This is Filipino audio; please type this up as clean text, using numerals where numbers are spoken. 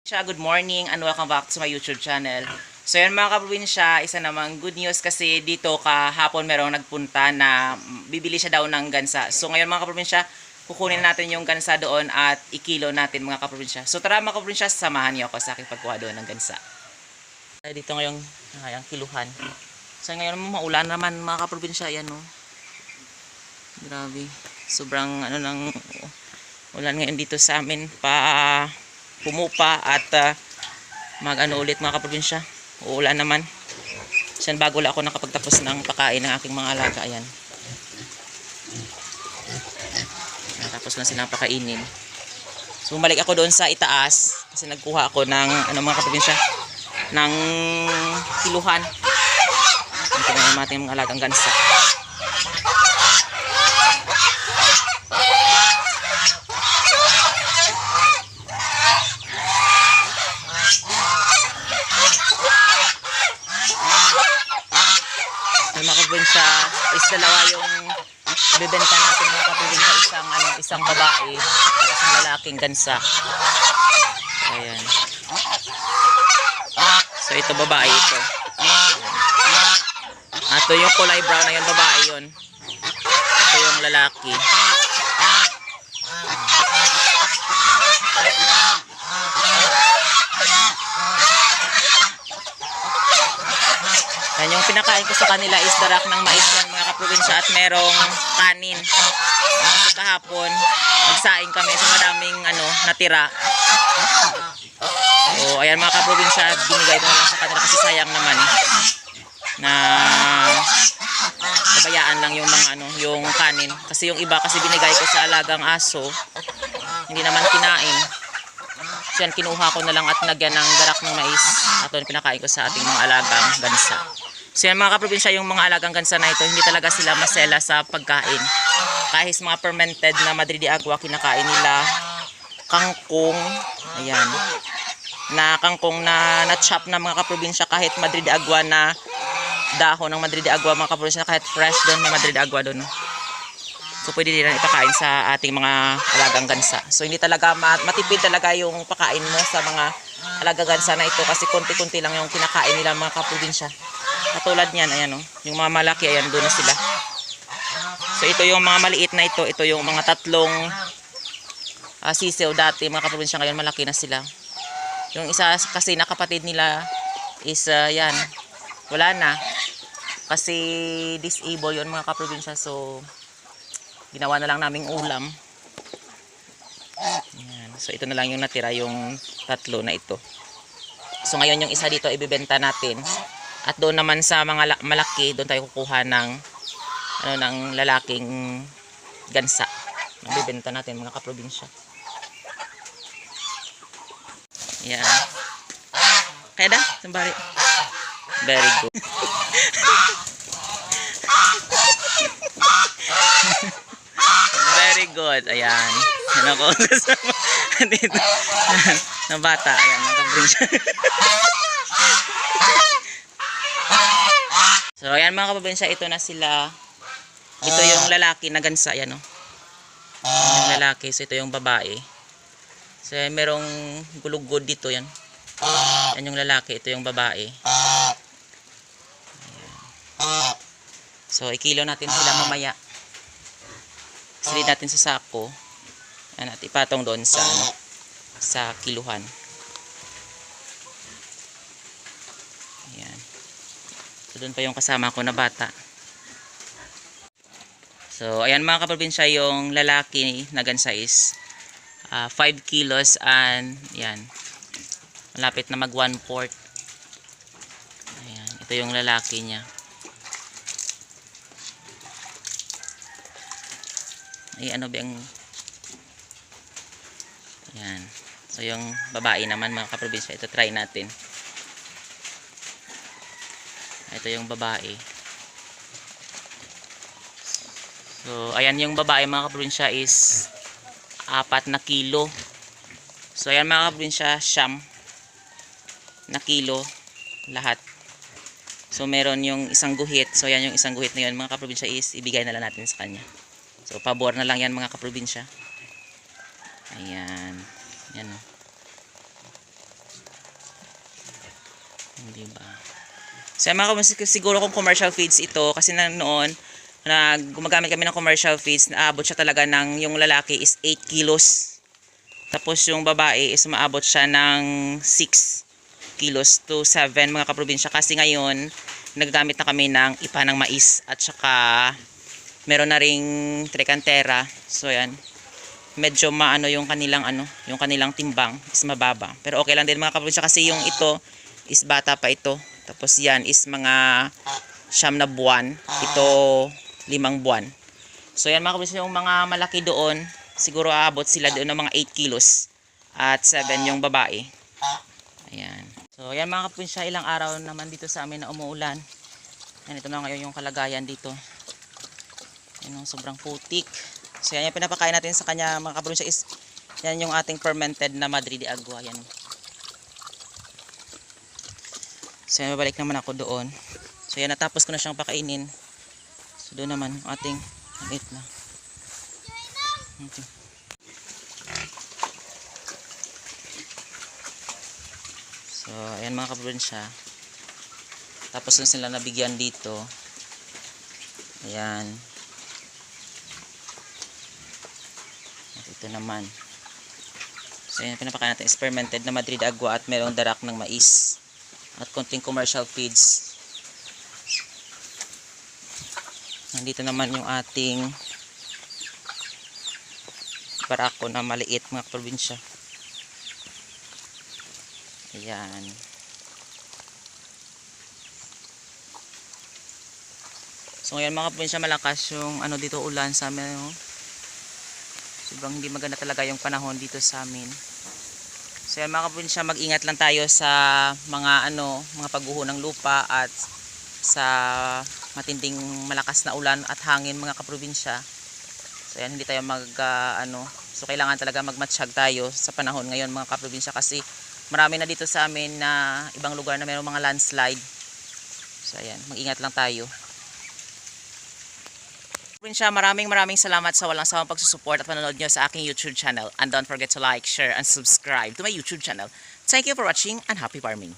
Good morning and welcome back to my YouTube channel. So yan mga kaprobinsya, isa namang good news kasi dito kahapon merong nagpunta na bibili siya daw ng gansa. So ngayon mga kaprobinsya, kukunin natin yung gansa doon at ikilo natin mga kaprobinsya. So tara mga kaprobinsya, samahan niyo ako sa aking pagkuha doon ng gansa. Dito ngayong kiluhan. So ngayon maulan naman mga kaprobinsya, yan oh. Grabe. Sobrang ng ulan ngayon dito sa amin pa pumupa at ulit mga kaprobinsya. Uulan naman. Siyan bago lang ako nakapagtapos ng pakain ng aking mga alaga. Ayan. Natapos lang silang pakainin. So bumalik ako doon sa itaas kasi nagkuha ako ng mga kaprobinsya ng kiluhan. Ito na yung ating mga alagang gansa. Is dalawa yung bibenta natin mga kaprobinsya, isang babae at isang lalaking gansa. Ayan. So ito babae ito. Ito yung kulay brown na yun, babae yun. Ito yung lalaki. Yan yung pinakain ko sa kanila is darak ng mais yan mga kaprobinsya at merong kanin. Kasi kahapon nagsaing kami sa madaming natira. So ayan mga kaprobinsya, binigay ko na lang sa kanila kasi sayang naman na kabayaan lang yung mga yung kanin. Kasi yung iba kasi binigay ko sa alagang aso, hindi naman kinain. So yan, kinuha ko na lang at nagyan ng darak ng mais. At ito pinakain ko sa ating mga alagang gansa. So yan mga kaprobinsya, yung mga alagang gansa na ito, hindi talaga sila masela sa pagkain. Kahit mga fermented na Madrid de Agua, kinakain nila kangkong. Ayan. Na kangkong na chop na mga kaprobinsya, kahit Madrid de Agua na dahon ng Madrid de Agua mga kaprobinsya, kahit fresh doon, may Madrid de Agua doon. So pwede din ipakain sa ating mga alagang gansa. So hindi talaga matipid talaga yung pakain mo sa mga alagang gansa na ito kasi konti-konti lang yung kinakain nila mga kaprobinsya. Katulad niyan, ayan oh, yung mga malaki, ayan doon na sila. So ito yung mga maliit na ito yung mga tatlong sisiw dati mga kaprobinsya, ngayon malaki na sila. Yung isa kasi na kapatid nila is yan, wala na. Kasi disable yun mga kaprobinsya, so ginawa na lang naming ulam. Ayan. So ito na lang yung natira, yung tatlo na ito. So ngayon yung isa dito ibibenta natin. At doon naman sa mga malaki, doon tayo kukuha ng ng lalaking gansa. Ibibenta natin mga kaprobinsya. Ayan. Kaya da? Sambari. Very good. Very good. Ayan. Yan ako kasama dito. Na bata. Ayan, mga kaprobinsya. So ayan mga kaprobinsya, ito na sila. Ito yung lalaki na gansa, yan oh. Yung lalaki, so ito yung babae. So merong gulugod dito yan. Yan yung lalaki, ito yung babae. Ayan. So ikilo natin sila mamaya. Silid natin sa sako. Ayan, at ipatong doon sa kiluhan. Ayan. So doon pa yung kasama ko na bata. So ayan mga kaprobinsya, yung lalaki na gansa is 5 kilos and yan, malapit na mag 1/4. Ayan, ito yung lalaki niya. Ay bang yan. So yung babae naman mga kaprobinsya, ito try natin. Ito yung babae. So ayan yung babae mga kaprobinsya is 4 na kilo. So ayan mga kaprobinsya, 9 na kilo lahat. So meron yung isang guhit. So ayan yung isang guhit na yun mga kaprobinsya is ibigay na lang natin sa kanya. So pabor na lang yan mga kaprobinsya. Ayan. Yan. Di ba? So mga kabunsya, siguro kung commercial feeds ito, kasi noon, gumagamit kami ng commercial feeds, naabot siya talaga ng, yung lalaki is 8 kilos. Tapos yung babae is maabot siya ng 6 kilos to 7 mga kaprobinsya. Kasi ngayon, nagagamit na kami ng ipa ng mais at saka meron na ring trecantera. So yan, medyo maano yung kanilang yung kanilang timbang is mababa. Pero okay lang din mga kaprobinsya kasi yung ito is bata pa ito. Tapos yan is mga 9 na buwan. Ito 5 buwan. So yan mga kaprobinsya, yung mga malaki doon, siguro aabot sila doon ng mga 8 kilos at 7 yung babae. Ayan. So yan mga kaprobinsya, ilang araw naman dito sa amin na umuulan. Yan, ito na ngayon yung kalagayan dito. Yan, sobrang putik. So yan yung pinapakain natin sa kanya mga kaprobinsya is yan yung ating fermented na Madrid de Agua. Yan. So yan, babalik naman ako doon. So yan, natapos ko na siyang pakainin. So doon naman yung ating wait na. Okay. So ayan mga kaprobinsya, tapos na sila nabigyan dito. Ayan, at ito naman. So ayan, pinapakain natin is fermented na Madrid Agua at merong darak ng mais at konting commercial feeds. Nandito naman yung ating barako na maliit mga kaprobinsya. Ayan. So ngayon mga kaprobinsya, malakas yung dito ulan sa amin. Sobrang hindi maganda talaga yung panahon dito sa amin. So yan mga kaprobinsya, mag-ingat lang tayo sa mga mga pagguho ng lupa at sa matinding malakas na ulan at hangin mga kaprobinsya. So yan, hindi tayo so kailangan talaga magmatsyag tayo sa panahon ngayon mga kaprobinsya, kasi marami na dito sa amin na ibang lugar na mayroong mga landslide. So ayan, mag-ingat lang tayo. Kaprobinsya, maraming salamat sa walang sawang pagsusupport at panonood nyo sa aking YouTube channel. And don't forget to like, share, and subscribe to my YouTube channel. Thank you for watching and happy farming.